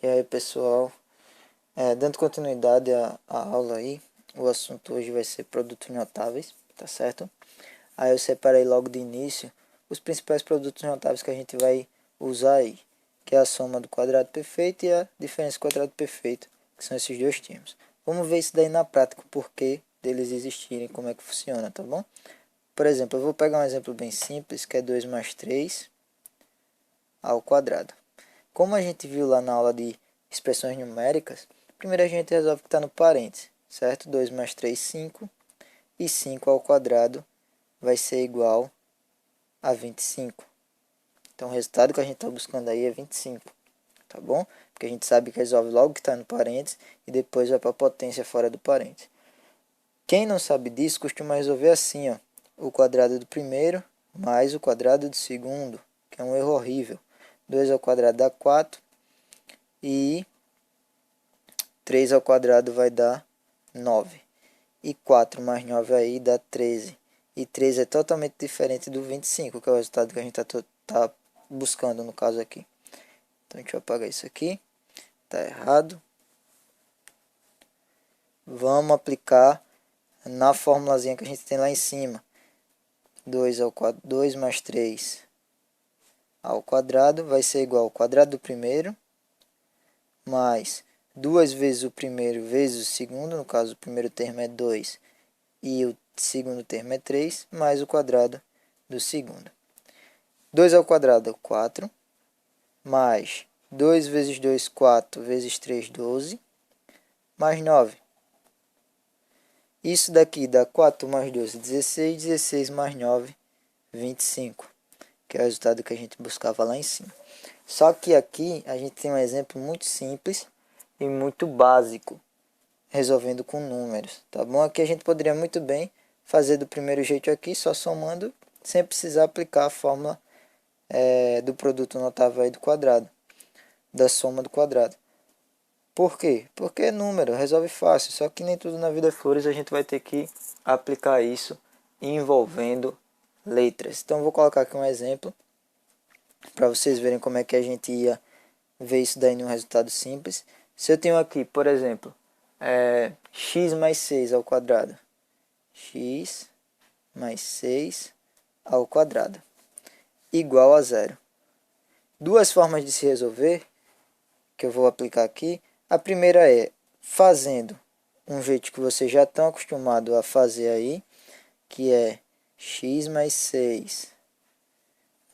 E aí, pessoal, dando continuidade à aula aí, o assunto hoje vai ser produtos notáveis, tá certo? Aí eu separei logo de início os principais produtos notáveis que a gente vai usar aí, que é a soma do quadrado perfeito e a diferença do quadrado perfeito, que são esses dois termos. Vamos ver isso daí na prática, o porquê deles existirem, como é que funciona, tá bom? Por exemplo, eu vou pegar um exemplo bem simples, que é 2 mais 3 ao quadrado. Como a gente viu lá na aula de expressões numéricas, primeiro a gente resolve que está no parênteses, certo? 2 mais 3, 5, e 5 ao quadrado vai ser igual a 25. Então o resultado que a gente está buscando aí é 25, tá bom? Porque a gente sabe que resolve logo que está no parênteses e depois vai para a potência fora do parênteses. Quem não sabe disso costuma resolver assim, ó, o quadrado do primeiro mais o quadrado do segundo, que é um erro horrível. 2 ao quadrado dá 4 e 3 ao quadrado vai dar 9. E 4 mais 9 aí dá 13. E 13 é totalmente diferente do 25, que é o resultado que a gente tá buscando no caso aqui. Então deixa eu apagar isso aqui. Está errado. Vamos aplicar na formulazinha que a gente tem lá em cima. 2 mais 3 ao quadrado vai ser igual ao quadrado do primeiro, mais 2 vezes o primeiro vezes o segundo, no caso o primeiro termo é 2 e o segundo termo é 3, mais o quadrado do segundo. 2 ao quadrado é 4, mais 2 vezes 2, 4, vezes 3, 12, mais 9. Isso daqui dá 4 mais 12, 16, 16 mais 9, 25, que é o resultado que a gente buscava lá em cima. Só que aqui a gente tem um exemplo muito simples e muito básico, resolvendo com números, tá bom? Aqui a gente poderia muito bem fazer do primeiro jeito aqui, só somando, sem precisar aplicar a fórmula do produto notável aí do quadrado, da soma do quadrado. Por quê? Porque é número, resolve fácil, só que nem tudo na vida é flores, a gente vai ter que aplicar isso envolvendo letras. Então vou colocar aqui um exemplo, para vocês verem como é que a gente ia ver isso daí num resultado simples. Se eu tenho aqui, por exemplo, x mais 6 ao quadrado, x mais 6 ao quadrado, igual a zero. Duas formas de se resolver, que eu vou aplicar aqui. A primeira é fazendo um jeito que vocês já estão acostumados a fazer aí, que é x mais 6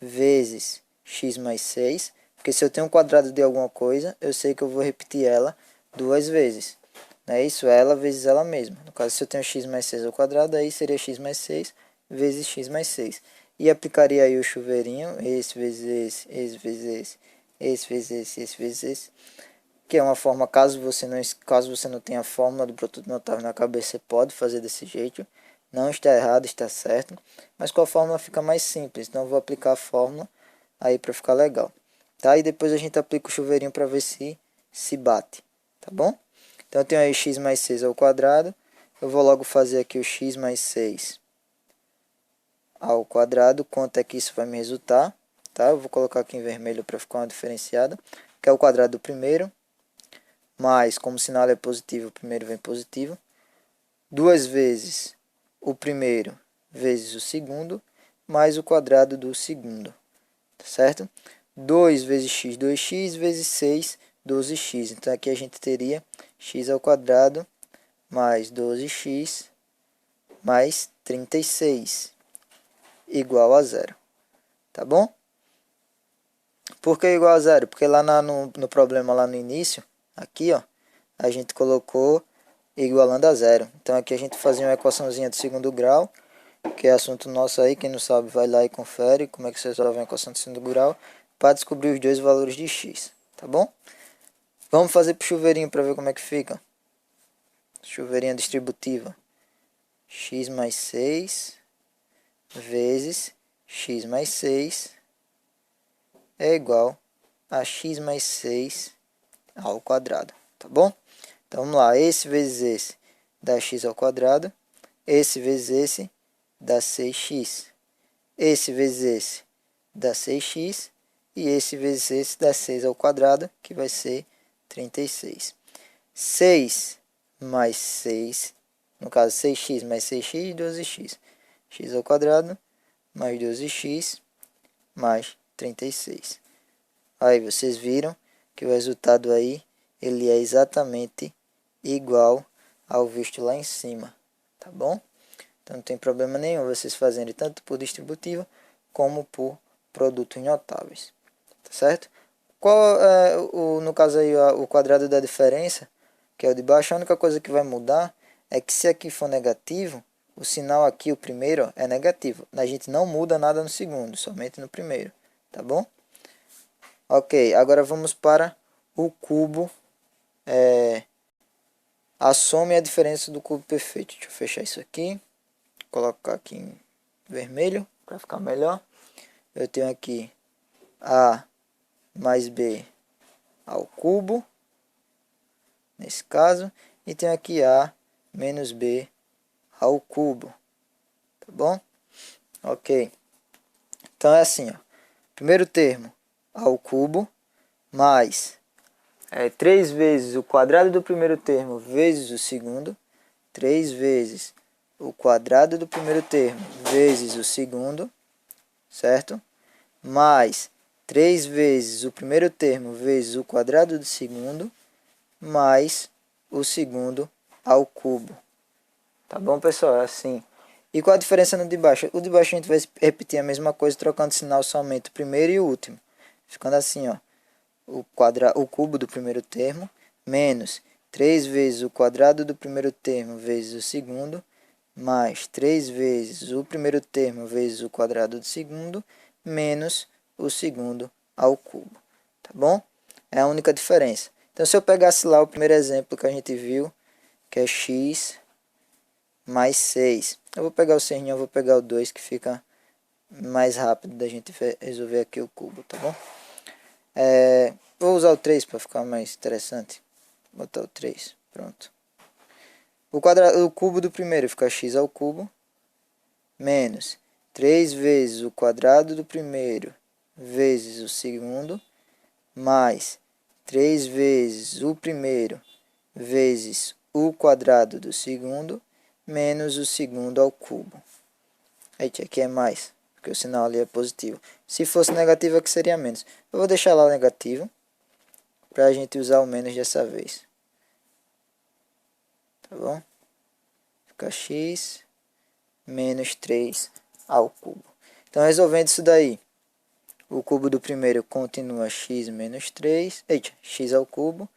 vezes x mais 6, porque se eu tenho um quadrado de alguma coisa, eu sei que eu vou repetir ela duas vezes. Não é isso? Ela vezes ela mesma. No caso, se eu tenho x mais 6 ao quadrado, aí seria x mais 6 vezes x mais 6. E aplicaria aí o chuveirinho, esse vezes esse vezes esse vezes esse vezes esse. Que é uma forma, caso você não tenha a fórmula do produto notável na cabeça, você pode fazer desse jeito. Não está errado, está certo. Mas com a fórmula fica mais simples. Então eu vou aplicar a fórmula aí para ficar legal. Tá? E depois a gente aplica o chuveirinho para ver se bate. Tá bom? Então eu tenho aí x mais 6 ao quadrado. Eu vou logo fazer aqui o x mais 6 ao quadrado. Quanto é que isso vai me resultar? Tá? Eu vou colocar aqui em vermelho para ficar uma diferenciada. Que é o quadrado do primeiro. Mais, como o sinal é positivo, o primeiro vem positivo. 2 vezes o primeiro vezes o segundo, mais o quadrado do segundo. Tá certo? 2 vezes x, 2x, vezes 6, 12x. Então aqui a gente teria x ao quadrado mais 12x mais 36 igual a zero. Tá bom? Por que igual a zero? Porque lá no problema lá no início, aqui ó, a gente colocou igualando a zero. Então aqui a gente fazia uma equaçãozinha de segundo grau, que é assunto nosso aí, quem não sabe vai lá e confere como é que você resolve uma equação de segundo grau, para descobrir os dois valores de x, tá bom? Vamos fazer pro chuveirinho para ver como é que fica. Chuveirinha distributiva. X mais 6 vezes x mais 6 é igual a x mais 6 ao quadrado, tá bom? Então vamos lá, esse vezes esse dá x ao quadrado, esse vezes esse dá 6x, esse vezes esse dá 6x, e esse vezes esse dá 6 ao quadrado, que vai ser 36. 6 mais 6, no caso 6x mais 6x, 12x. X ao quadrado mais 12x mais 36. Aí vocês viram que o resultado aí, ele é exatamente igual ao visto lá em cima, tá bom? Então não tem problema nenhum vocês fazerem tanto por distributiva como por produto em notáveis, tá certo? Qual é, no caso aí, o quadrado da diferença, que é o de baixo, a única coisa que vai mudar é que se aqui for negativo, o sinal aqui, o primeiro, ó, é negativo. A gente não muda nada no segundo, somente no primeiro, tá bom? Ok, agora vamos para o cubo, a soma e a diferença do cubo perfeito. Deixa eu fechar isso aqui, colocar aqui em vermelho para ficar melhor. Eu tenho aqui A mais B ao cubo, nesse caso, e tenho aqui A menos B ao cubo, tá bom? Ok, então é assim, ó. Primeiro termo, A ao cubo, mais 3 vezes o quadrado do primeiro termo vezes o segundo, 3 vezes o quadrado do primeiro termo vezes o segundo, certo? Mais 3 vezes o primeiro termo vezes o quadrado do segundo, mais o segundo ao cubo. Tá bom, pessoal? É assim. E qual a diferença no de baixo? O de baixo a gente vai repetir a mesma coisa, trocando sinal somente o primeiro e o último. Ficando assim, ó. O cubo do primeiro termo, menos 3 vezes o quadrado do primeiro termo vezes o segundo, mais 3 vezes o primeiro termo vezes o quadrado do segundo, menos o segundo ao cubo. Tá bom? É a única diferença. Então, se eu pegasse lá o primeiro exemplo que a gente viu, que é x mais 6. Eu vou pegar o 6, eu vou pegar o 2, que fica mais rápido da gente resolver aqui o cubo, tá bom? Vou usar o 3 para ficar mais interessante. Vou botar o 3, pronto. O cubo do primeiro fica x ao cubo, menos 3 vezes o quadrado do primeiro vezes o segundo, mais 3 vezes o primeiro vezes o quadrado do segundo, menos o segundo ao cubo. Aqui é mais, porque o sinal ali é positivo. Se fosse negativo, aqui seria menos. Eu vou deixar lá o negativo, para a gente usar o menos dessa vez. Tá bom? Fica x menos 3 ao cubo. Então, resolvendo isso daí, o cubo do primeiro continua x menos 3, x ao cubo,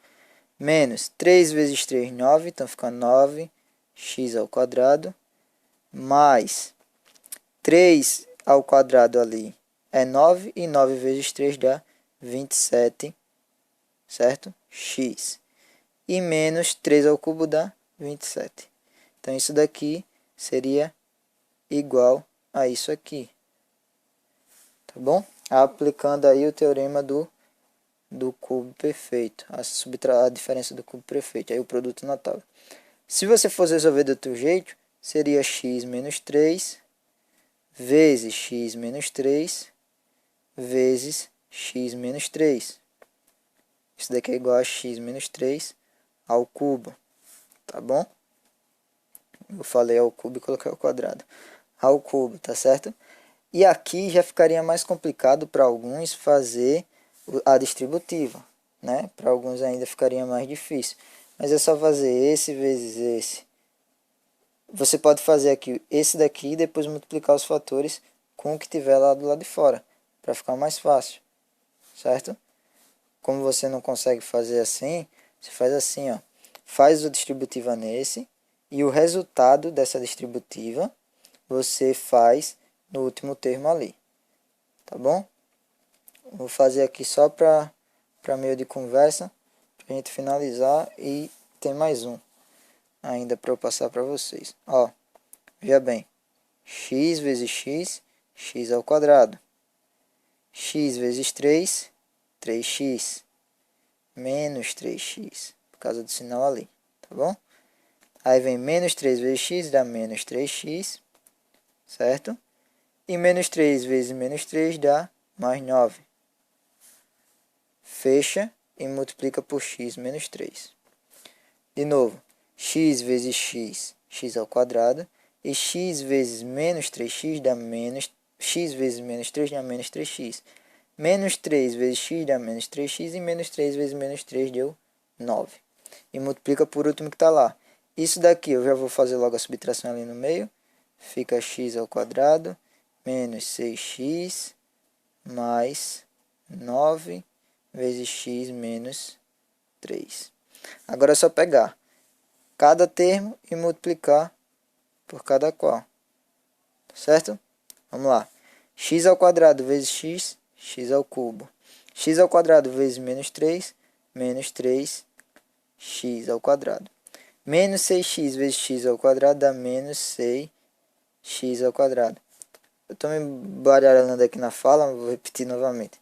menos 3 vezes 3, 9, então fica 9x ao quadrado, mais 3 ao quadrado ali é 9, e 9 vezes 3 dá 27, certo? X. E menos 3 ao cubo dá 27. Então, isso daqui seria igual a isso aqui. Tá bom? Aplicando aí o teorema do cubo perfeito. A diferença do cubo perfeito. Aí o produto notável. Se você fosse resolver do outro jeito, seria x menos 3 vezes x menos 3 vezes x menos 3. Isso daqui é igual a x menos 3 ao cubo. Tá bom? Eu falei ao cubo e coloquei ao quadrado. Ao cubo, tá certo? E aqui já ficaria mais complicado para alguns fazer a distributiva, né? Para alguns ainda ficaria mais difícil. Mas é só fazer esse vezes esse. Você pode fazer aqui esse daqui e depois multiplicar os fatores com o que tiver lá do lado de fora, para ficar mais fácil, certo? Como você não consegue fazer assim, você faz assim, ó. Faz a distributiva nesse e o resultado dessa distributiva você faz no último termo ali, tá bom? Vou fazer aqui só para meio de conversa, para a gente finalizar, e tem mais um ainda para eu passar para vocês. Ó, veja bem, x vezes x, x ao quadrado. X vezes 3, 3x, menos 3x, por causa do sinal ali, tá bom? Aí vem menos 3 vezes x, dá menos 3x, certo? E menos 3 vezes menos 3 dá mais 9. Fecha e multiplica por x menos 3. De novo, x vezes x, x ao quadrado, e x vezes menos 3x dá menos, x vezes menos 3 dá menos 3x. Menos 3 vezes x dá menos 3x, e menos 3 vezes menos 3 deu 9. E multiplica por último que está lá. Isso daqui eu já vou fazer logo a subtração ali no meio. Fica x ao quadrado menos 6x mais 9 vezes x menos 3. Agora é só pegar cada termo e multiplicar por cada qual. Certo? Vamos lá. X ao quadrado vezes x, x ao cubo. X ao quadrado vezes menos 3, menos 3x ao quadrado. Menos 6x vezes x ao quadrado dá menos 6x ao quadrado. Eu estou me baralhando aqui na fala, vou repetir novamente.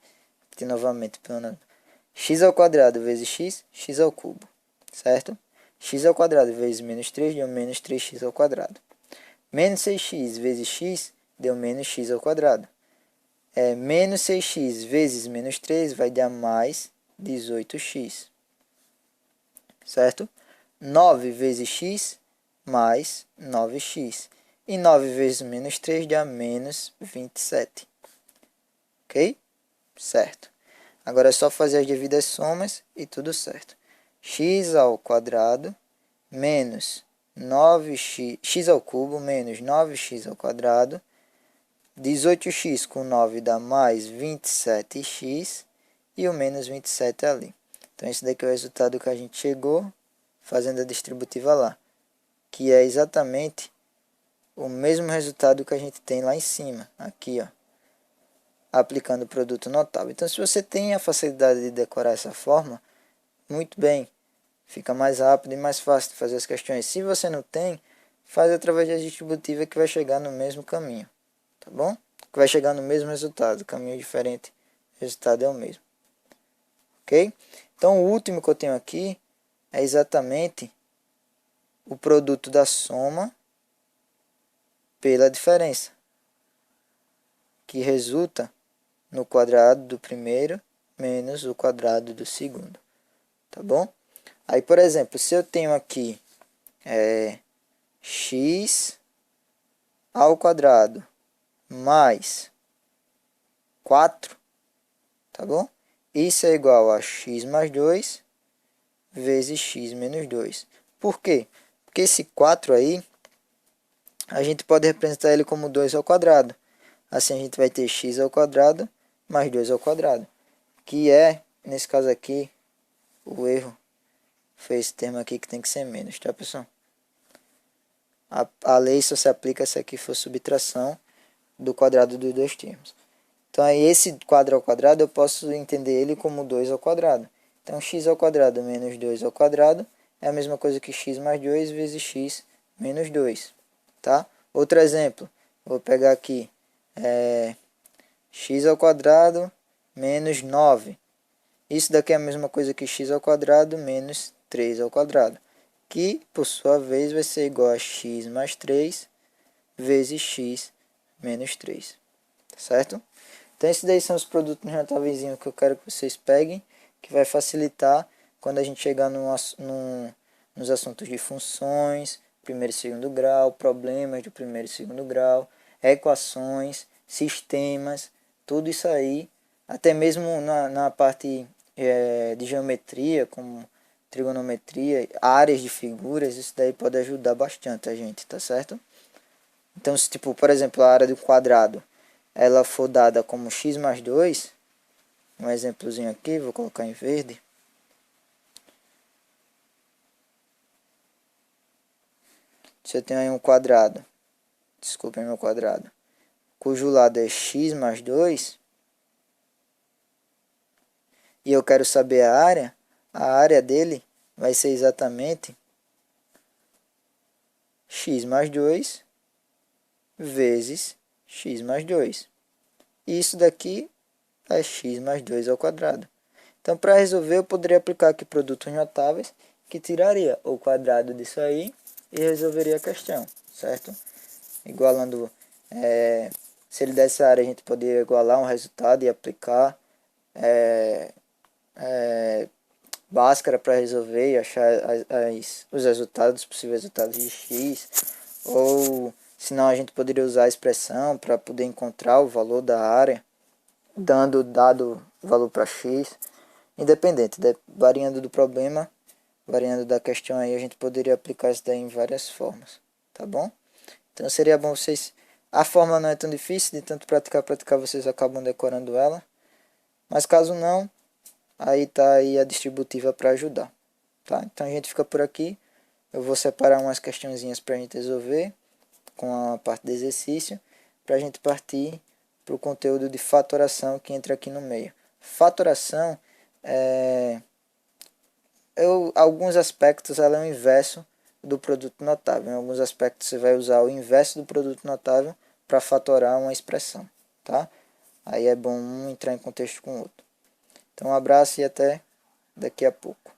X ao quadrado vezes x, x ao cubo. Certo? X ao quadrado vezes menos 3 deu menos 3x ao quadrado. Menos 6x vezes x deu menos x ao quadrado. Menos 6x vezes menos 3 vai dar mais 18x. Certo? 9 vezes x mais 9x. E 9 vezes menos 3 dá menos 27. Ok? Certo. Agora é só fazer as devidas somas e tudo certo. X ao quadrado menos 9x, x ao cubo menos 9x ao quadrado. 18x com 9 dá mais 27x e o menos 27 ali. Então esse daqui é o resultado que a gente chegou fazendo a distributiva lá, que é exatamente o mesmo resultado que a gente tem lá em cima, aqui, ó, aplicando o produto notável. Então se você tem a facilidade de decorar essa forma, muito bem, fica mais rápido e mais fácil de fazer as questões. Se você não tem, faz através da distributiva que vai chegar no mesmo caminho, tá bom? Que vai chegar no mesmo resultado, caminho diferente, o resultado é o mesmo. Ok? Então o último que eu tenho aqui é exatamente o produto da soma pela diferença, que resulta no quadrado do primeiro menos o quadrado do segundo. Tá bom? Aí, por exemplo, se eu tenho aqui x ao quadrado mais 4, tá bom? Isso é igual a x mais 2 vezes x menos 2. Por quê? Porque esse 4 aí, a gente pode representar ele como 2 ao quadrado. Assim a gente vai ter x ao quadrado mais 2 ao quadrado. Que é, nesse caso aqui, o erro foi esse termo aqui que tem que ser menos, tá pessoal? A lei só se aplica se aqui for subtração do quadrado dos dois termos. Então aí esse quadro ao quadrado eu posso entender ele como 2 ao quadrado. Então x ao quadrado menos 2 ao quadrado é a mesma coisa que x mais 2 vezes x menos 2. Tá? Outro exemplo, vou pegar aqui x ao quadrado menos 9. Isso daqui é a mesma coisa que x ao quadrado menos 3 ao quadrado, que por sua vez vai ser igual a x mais 3 vezes x menos 3. Tá certo? Então esses daí são os produtos notáveis que eu quero que vocês peguem, que vai facilitar quando a gente chegar nos assuntos de funções, primeiro e segundo grau, problemas do primeiro e segundo grau, equações, sistemas, tudo isso aí, até mesmo na parte de geometria, como trigonometria, áreas de figuras, isso daí pode ajudar bastante a gente, tá certo? Então, se tipo, por exemplo, a área do quadrado, ela for dada como x mais 2, um exemplozinho aqui, vou colocar em verde. Se eu tenho aí um quadrado, desculpem meu quadrado, cujo lado é x mais 2, e eu quero saber a área dele vai ser exatamente x mais 2 vezes x mais 2. E isso daqui é x mais 2 ao quadrado. Então, para resolver, eu poderia aplicar aqui produtos notáveis, que tiraria o quadrado disso aí e resolveria a questão, certo? Igualando, se ele desse a área, a gente poderia igualar um resultado e aplicar Bhaskara para resolver e achar os resultados, os possíveis resultados de x, ou senão a gente poderia usar a expressão para poder encontrar o valor da área, dando dado valor para x, independente, variando do problema, variando da questão aí, a gente poderia aplicar isso daí em várias formas, tá bom? Então seria bom vocês, a fórmula não é tão difícil, de tanto praticar, vocês acabam decorando ela, mas caso não, aí tá aí a distributiva para ajudar, tá? Então a gente fica por aqui, eu vou separar umas questõezinhas para a gente resolver, com a parte de exercício, para a gente partir para o conteúdo de fatoração que entra aqui no meio. Fatoração, alguns aspectos ela é o inverso do produto notável. Em alguns aspectos você vai usar o inverso do produto notável para fatorar uma expressão, tá? Aí é bom um entrar em contexto com o outro. Então um abraço e até daqui a pouco.